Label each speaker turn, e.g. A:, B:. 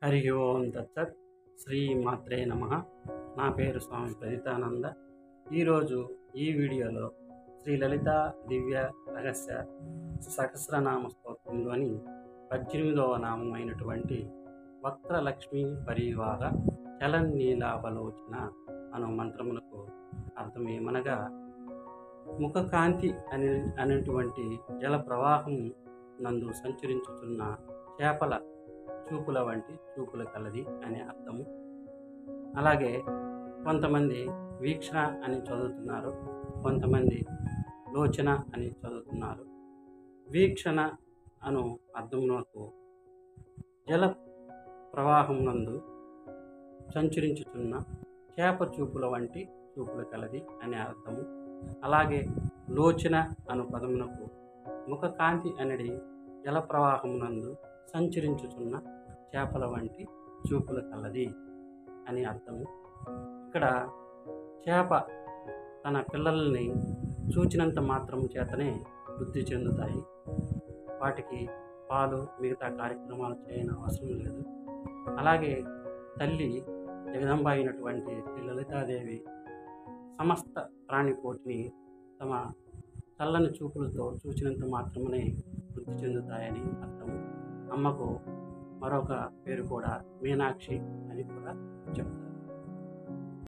A: హరి ఓం తత్సత్. శ్రీ మాత్రే నమ. నా పేరు స్వామి ప్రదితానంద. ఈరోజు ఈ వీడియోలో శ్రీ లలిత దివ్య రహస్య సహస్రనామ స్తోత్రంలోని 18వ నామం అయినటువంటి వక్రలక్ష్మీ పరివార చలన్నీలాబలోచన అను మంత్రమునకు అర్థం ఏమనగా, ముఖకాంతి అనేటువంటి జల ప్రవాహం నందు సంచరించుతున్న చేపల చూపుల వంటి చూపుల కలది అనే అర్థము. అలాగే కొంతమంది వీక్షణ అని చదువుతున్నారు, కొంతమంది లోచన అని చదువుతున్నారు. వీక్షణ అను అర్థమునకు జల ప్రవాహం నందు సంచరించుతున్న చేప చూపుల వంటి చూపుల కలది అనే అర్థము. అలాగే లోచన అను పదమునకు ముఖకాంతి అనేది జల ప్రవాహం నందు సంచరించుతున్న చేపల వంటి చూపుల కలది అని అర్థము. ఇక్కడ చేప తన పిల్లల్ని చూచినంత మాత్రం చేతనే వృద్ధి చెందుతాయి. వాటికి పాలు మిగతా కార్యక్రమాలు చేయని అవసరం లేదు. అలాగే తల్లి జగదంబ అయినటువంటి శ్రీ లలితాదేవి సమస్త ప్రాణికోటిని తమ చల్లని చూపులతో చూచినంత మాత్రమే వృద్ధి చెందుతాయని అర్థము. అమ్మకు మరొక పేరు కూడా మీనాక్షి అని కూడా చెప్తారు.